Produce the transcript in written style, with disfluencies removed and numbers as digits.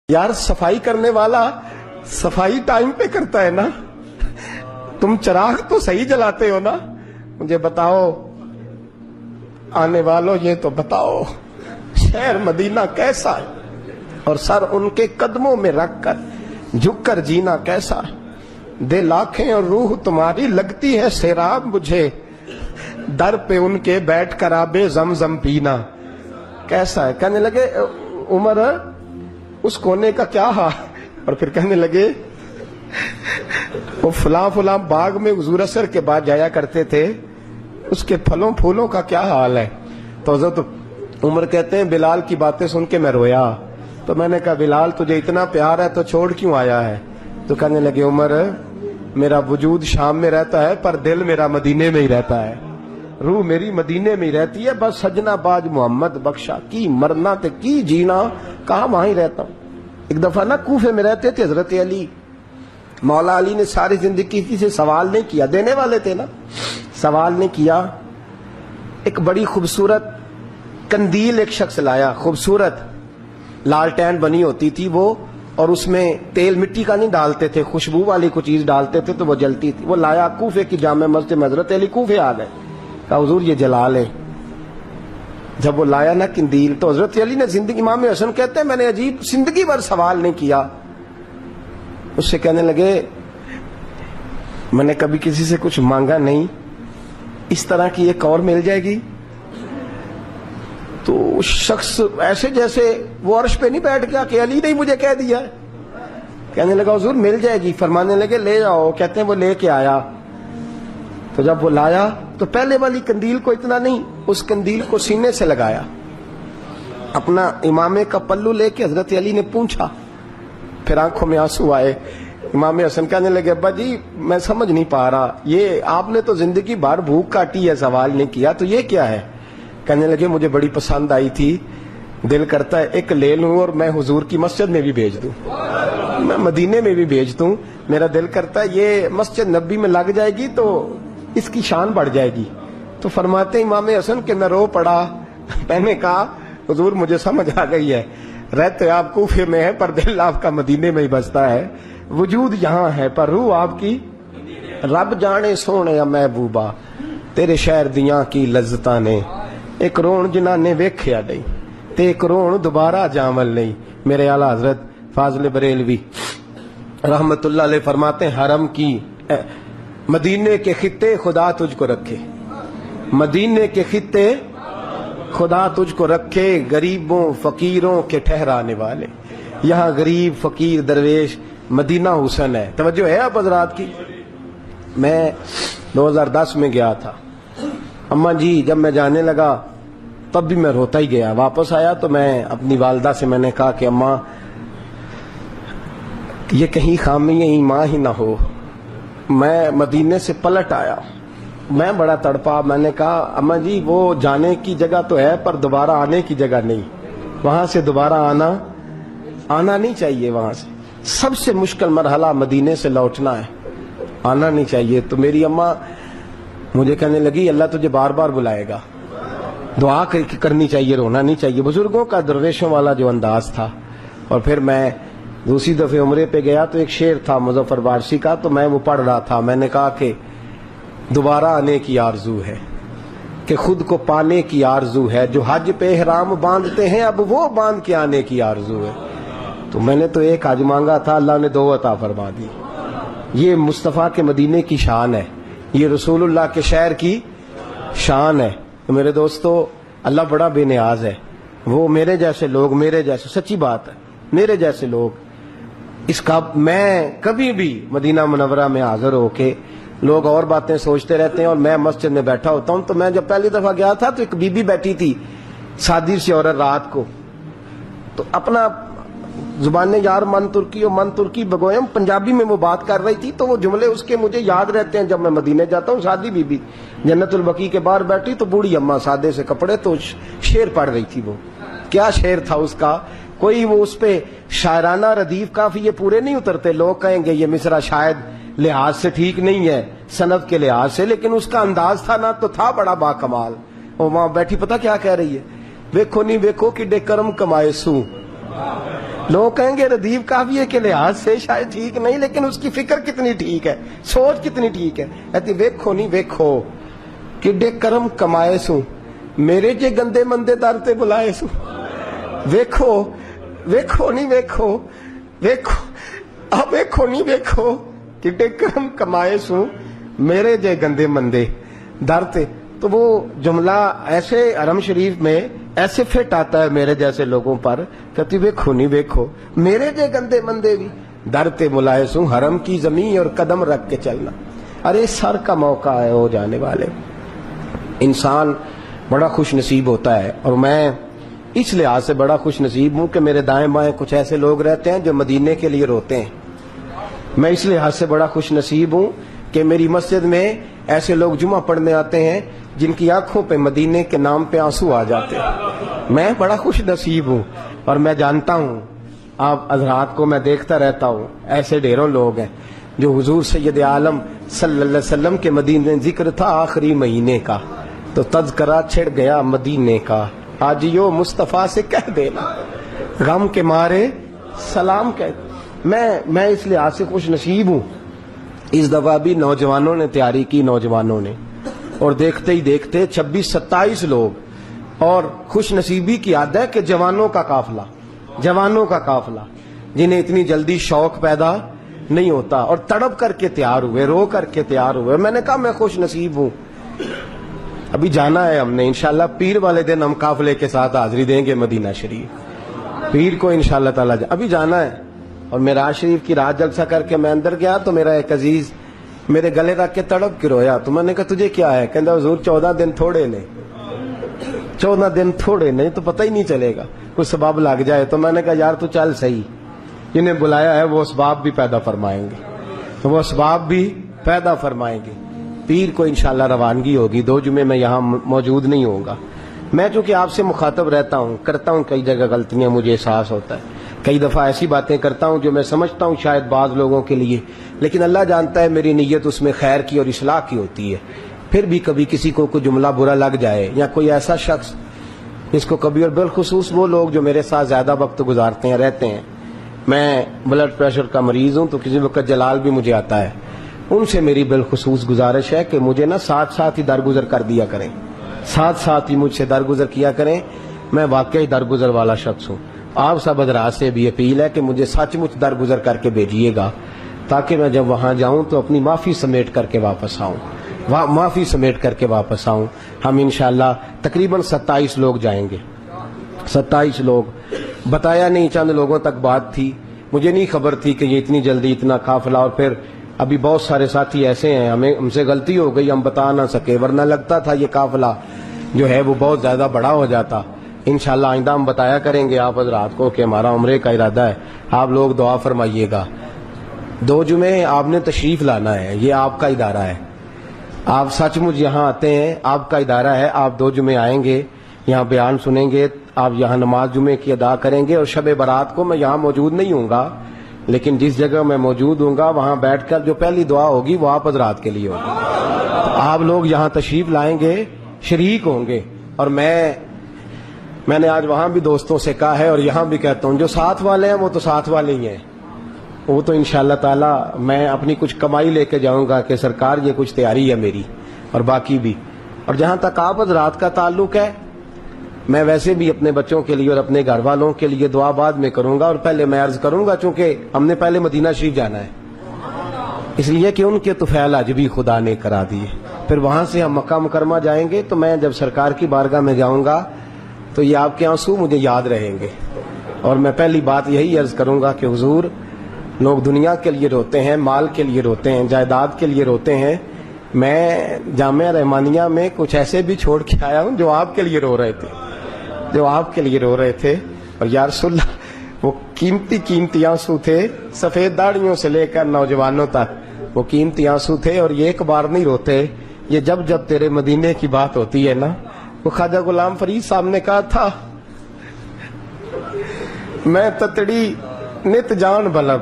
یار صفائی کرنے والا صفائی ٹائم پہ کرتا ہے نا. تم چراغ تو صحیح جلاتے ہو نا. مجھے بتاؤ آنے والوں، یہ تو بتاؤ شہر مدینہ کیسا ہے، اور سر ان کے قدموں میں رکھ کر جھک کر جینا کیسا ہے. دل آنکھیں اور روح تمہاری لگتی ہے سیراب مجھے، در پہ ان کے بیٹھ کر آب زمزم پینا کیسا ہے. کہنے لگے عمر اس کونے کا کیا حال، اور پھر کہنے لگے وہ فلاں فلاں باغ میں حضور عصر کے بعد جایا کرتے تھے، اس کے پھلوں پھولوں کا کیا حال ہے. تو حضرت عمر کہتے ہیں بلال کی باتیں سن کے میں رویا. تو میں نے کہا بلال تجھے اتنا پیار ہے تو چھوڑ کیوں آیا ہے. تو کہنے لگے عمر میرا وجود شام میں رہتا ہے پر دل میرا مدینے میں ہی رہتا ہے، روح میری مدینے میں ہی رہتی ہے. بس سجنا باج محمد بخشا کی مرنا تے کی جینا، کہاں وہاں ہی رہتا ہوں. ایک دفعہ نا کوفے میں رہتے تھے حضرت علی. مولا علی نے ساری زندگی کسی سے سوال نہیں کیا، دینے والے تھے نا، سوال نہیں کیا. ایک بڑی خوبصورت قندیل ایک شخص لایا، خوبصورت لالٹین بنی ہوتی تھی وہ، اور اس میں تیل مٹی کا نہیں ڈالتے تھے، خوشبو والی کوئی چیز ڈالتے تھے تو وہ جلتی تھی. وہ لایا کوفے کی جامع مسجد میں، حضرت علی کوفے آ گئے، کہا حضور یہ جلا لیں. جب وہ لایا نا قندیل تو حضرت علی نے زندگی، امام حسن کہتے ہیں میں نے عجیب زندگی بھر سوال نہیں کیا. اس سے کہنے لگے میں نے کبھی کسی سے کچھ مانگا نہیں، اس طرح کی ایک اور مل جائے گی. تو اس شخص ایسے جیسے وہ عرش پہ نہیں بیٹھ گیا کہ علی نے مجھے کہہ دیا ہے. کہنے لگا حضور مل جائے گی. فرمانے لگے لے جاؤ. کہتے ہیں وہ لے کے آیا. تو جب وہ لایا تو پہلے والی قندیل کو اتنا نہیں، اس قندیل کو سینے سے لگایا، اپنا امامے کا پلو لے کے حضرت علی نے پوچھا. پھر آنکھوں میں آنسو آئے. امام حسن کہنے لگے ابا جی میں سمجھ نہیں پا رہا، یہ آپ نے تو زندگی بھر بھوک کاٹی ہے، سوال نہیں کیا، تو یہ کیا ہے. کہنے لگے مجھے بڑی پسند آئی تھی، دل کرتا ہے ایک لے لوں اور میں حضور کی مسجد میں بھی بھیج دوں، میں مدینے میں بھی بھیج دوں. میرا دل کرتا ہے یہ مسجد نبی میں لگ جائے گی تو اس کی شان بڑھ جائے گی. تو فرماتے امام حسن کہ میں رو پڑا. میں نے کہا حضور مجھے سمجھ آ گئی ہے، رہتے آپ کوفے میں ہے پر دل آپ کا مدینے میں ہی بستا ہے، وجود یہاں ہے پر روح آپ کی. رب جانے سونے محبوبہ تیرے شہر دیاں کی لذتاں نے، ایک رون جنہاں نے ویکھیا نہیں تے ایک رون دوبارہ جامل نہیں. میرے اعلیٰ حضرت فاضل بریلوی رحمت اللہ علیہ فرماتے ہیں حرم کی مدینے کے خطے خدا تجھ کو رکھے، مدینے کے خطے خدا تجھ کو رکھے، غریبوں فقیروں کے ٹھہرانے والے. یہاں غریب فقیر درویش مدینہ حسن ہے. توجہ ہے آپ حضرات کی. میں 2010 میں گیا تھا. اماں جی جب میں جانے لگا تب بھی میں روتا ہی گیا. واپس آیا تو میں اپنی والدہ سے میں نے کہا کہ اماں یہ کہیں خامی ایمان ہی نہ ہو. میں مدینے سے پلٹ آیا، میں بڑا تڑپا. میں نے کہا اماں جی وہ جانے کی جگہ تو ہے پر دوبارہ آنے کی جگہ نہیں، وہاں سے دوبارہ آنا نہیں چاہیے. وہاں سے سب سے مشکل مرحلہ مدینے سے لوٹنا ہے، آنا نہیں چاہیے. تو میری اماں مجھے کہنے لگی اللہ تجھے بار بار بلائے گا، دعا کرنی چاہیے، رونا نہیں چاہیے. بزرگوں کا درویشوں والا جو انداز تھا. اور پھر میں دوسری دفعہ عمرے پہ گیا تو ایک شعر تھا مظفر وارسی کا، تو میں وہ پڑھ رہا تھا. میں نے کہا کہ دوبارہ آنے کی آرزو ہے، کہ خود کو پانے کی آرزو ہے، جو حج پہ احرام باندھتے ہیں اب وہ باندھ کے آنے کی آرزو ہے. تو میں نے تو ایک حج مانگا تھا، اللہ نے 2 عطا فرما دی. یہ مصطفیٰ کے مدینے کی شان ہے، یہ رسول اللہ کے شہر کی شان ہے. تو میرے دوستو اللہ بڑا بے نیاز ہے. وہ میرے جیسے لوگ، میرے جیسے، سچی بات ہے، میرے جیسے لوگ اس کا، میں کبھی بھی مدینہ منورہ میں حاضر ہو کے لوگ اور باتیں سوچتے رہتے ہیں اور میں مسجد میں بیٹھا ہوتا ہوں. تو میں جب پہلی دفعہ گیا تھا تو ایک بی بی بیٹھی تھی، سادی سی عورت، رات کو تو اپنا زبان یار من ترکی و من ترکی بگویم پنجابی میں وہ بات کر رہی تھی. تو وہ جملے اس کے مجھے یاد رہتے ہیں جب میں مدینے جاتا ہوں. سادی بی بی جنت البقیع کے باہر بیٹھی تو بوڑھی اماں سادے سے کپڑے، تو شعر پڑھ رہی تھی. وہ کیا شعر تھا اس کا، کوئی وہ اس پہ شاعرانہ ردیف کافی یہ پورے نہیں اترتے. لوگ کہیں گے یہ مصرع شاید لحاظ سے ٹھیک نہیں ہے سند کے لحاظ سے، لیکن اس کا انداز تھا نا تو تھا بڑا با کمال. وہ وہاں بیٹھی پتہ کیا کہہ رہی ہے، ویکھو نہیں ویکھو کڈے کرم کمائے سوں، لوگ کہیں گے ردیف قافیے کے لحاظ سے شاید ٹھیک نہیں، لیکن اس کی فکر کتنی ٹھیک ہے، سوچ کتنی ٹھیک ہے. کہتی ویکھو نہیں ویکھو کڈے کرم کمائے سوں، میرے جے گندے مندے در تے بلائے سوں. ویکھو ویکھو نہیں ویکھو ویکھو اب ویکھو نہیں ویکھو کڈے کرم کمائے سوں، میرے جے گندے مندے در تے. تو وہ جملہ ایسے حرم شریف میں ایسے فٹ آتا ہے میرے جیسے لوگوں پر. کہتی ویکھو نہیں ویکھو میرے جے گندے مندے بھی در تے ملائے سوں، حرم کی زمین اور قدم رکھ کے چلنا. ارے سر کا موقع ہے ہو جانے والے. انسان بڑا خوش نصیب ہوتا ہے، اور میں اس لحاظ سے بڑا خوش نصیب ہوں کہ میرے دائیں بائیں کچھ ایسے لوگ رہتے ہیں جو مدینے کے لیے روتے ہیں. میں اس لحاظ سے بڑا خوش نصیب ہوں کہ میری مسجد میں ایسے لوگ جمعہ پڑھنے آتے ہیں جن کی آنکھوں پہ مدینے کے نام پہ آنسو آ جاتے ہیں. میں بڑا خوش نصیب ہوں، اور میں جانتا ہوں آپ حضرات کو میں دیکھتا رہتا ہوں، ایسے ڈھیروں لوگ ہیں جو حضور سید عالم صلی اللہ علیہ وسلم کے مدینے ذکر تھا آخری مہینے کا تو تذکرہ چھڑ گیا مدینے کا. آجیو مصطفیٰ سے کہہ دینا غم کے مارے سلام کہہ. میں اس لحاظ سے خوش نصیب ہوں. اس دفعہ بھی نوجوانوں نے تیاری کی، نوجوانوں نے، اور دیکھتے ہی دیکھتے 26-27 لوگ. اور خوش نصیبی کی عادت ہے کہ جوانوں کا قافلہ جنہیں اتنی جلدی شوق پیدا نہیں ہوتا، اور تڑپ کر کے تیار ہوئے، رو کر کے تیار ہوئے. میں نے کہا میں خوش نصیب ہوں. ابھی جانا ہے ہم نے انشاءاللہ، پیر والے دن ہم قافلے کے ساتھ حاضری دیں گے مدینہ شریف. پیر کو انشاءاللہ تعالی ابھی جانا ہے. اور معراج شریف کی رات جلسہ کر کے میں اندر گیا تو میرا ایک عزیز میرے گلے رکھ کے تڑپ کے رویا. تو میں نے کہا تجھے کیا ہے؟ کہتا حضور 14 دن تھوڑے نے، 14 دن تھوڑے نہیں تو پتہ ہی نہیں چلے گا، کچھ سبب لگ جائے. تو میں نے کہا یار تو چل صحیح، جنہیں بلایا ہے وہ اسباب بھی پیدا فرمائیں گے، تو وہ اسباب بھی پیدا فرمائیں گے. پیر کو انشاءاللہ روانگی ہوگی. 2 جمعے میں یہاں موجود نہیں ہوں گا. میں چونکہ آپ سے مخاطب رہتا ہوں، کرتا ہوں کئی جگہ غلطیاں، مجھے احساس ہوتا ہے، کئی دفعہ ایسی باتیں کرتا ہوں جو میں سمجھتا ہوں شاید بعض لوگوں کے لیے، لیکن اللہ جانتا ہے میری نیت اس میں خیر کی اور اصلاح کی ہوتی ہے. پھر بھی کبھی کسی کو کوئی جملہ برا لگ جائے، یا کوئی ایسا شخص جس کو کبھی، اور بالخصوص وہ لوگ جو میرے ساتھ زیادہ وقت گزارتے ہیں رہتے ہیں. میں بلڈ پریشر کا مریض ہوں تو کسی وقت جلال بھی مجھے آتا ہے. ان سے میری بالخصوص گزارش ہے کہ مجھے نا ساتھ ہی درگزر کر دیا کریں، ساتھ ہی مجھ سے درگزر کیا کریں. میں واقعی درگزر والا شخص ہوں. آپ سب حضرات سے بھی اپیل ہے کہ مجھے سچ مچ درگزر کر کے بھیجیے گا، تاکہ میں جب وہاں جاؤں تو اپنی معافی سمیٹ کر کے واپس آؤں. ہم انشاءاللہ تقریباً 27 لوگ جائیں گے. 27 لوگ بتایا نہیں، چند لوگوں تک بات تھی، مجھے نہیں خبر تھی کہ یہ اتنی جلدی اتنا قافلہ. اور پھر ابھی بہت سارے ساتھی ایسے ہیں، ہم سے غلطی ہو گئی، ہم بتا نہ سکے، ورنہ لگتا تھا یہ قافلہ جو ہے وہ بہت زیادہ بڑا ہو جاتا. انشاءاللہ آئندہ ہم بتایا کریں گے آپ حضرات کو کہ ہمارا عمرے کا ارادہ ہے. آپ لوگ دعا فرمائیے گا. 2 جمعے آپ نے تشریف لانا ہے، یہ آپ کا ادارہ ہے. آپ سچ مچ یہاں آتے ہیں، آپ کا ادارہ ہے. آپ 2 جمعے آئیں گے، یہاں بیان سنیں گے، آپ یہاں نماز جمعے کی ادا کریں گے. اور شب برات کو میں یہاں موجود نہیں ہوں گا، لیکن جس جگہ میں موجود ہوں گا وہاں بیٹھ کر جو پہلی دعا ہوگی وہ آپ حضرات کے لیے ہوگی. آپ لوگ یہاں تشریف لائیں گے، شریک ہوں گے. اور میں نے آج وہاں بھی دوستوں سے کہا ہے اور یہاں بھی کہتا ہوں، جو ساتھ والے ہیں وہ تو ساتھ والے ہی ہیں. وہ تو انشاءاللہ تعالی میں اپنی کچھ کمائی لے کے جاؤں گا کہ سرکار یہ کچھ تیاری ہے میری، اور باقی بھی. اور جہاں تک آپ حضرات کا تعلق ہے، میں ویسے بھی اپنے بچوں کے لیے اور اپنے گھر والوں کے لیے دعا بعد میں کروں گا. اور پہلے میں عرض کروں گا، چونکہ ہم نے پہلے مدینہ شریف جانا ہے، اس لیے کہ ان کے طفیل حج بھی خدا نے کرا دیے. پھر وہاں سے ہم مکہ مکرمہ جائیں گے. تو میں جب سرکار کی بارگاہ میں جاؤں گا تو یہ آپ کے آنسو مجھے یاد رہیں گے. اور میں پہلی بات یہی عرض کروں گا کہ حضور، لوگ دنیا کے لیے روتے ہیں، مال کے لیے روتے ہیں، جائیداد کے لیے روتے ہیں. میں جامعہ رحمانیہ میں کچھ ایسے بھی چھوڑ کے آیا ہوں جو آپ کے لیے رو رہے تھے. اور یا رسول اللہ، وہ قیمتی آنسو تھے، سفید داڑھیوں سے لے کر نوجوانوں تک وہ قیمتی آنسو تھے. اور یہ ایک بار نہیں روتے، یہ جب تیرے مدینے کی بات ہوتی ہے نا. وہ خواجہ غلام فرید صاحب نے کہا تھا، میں تتڑی نت جان بلب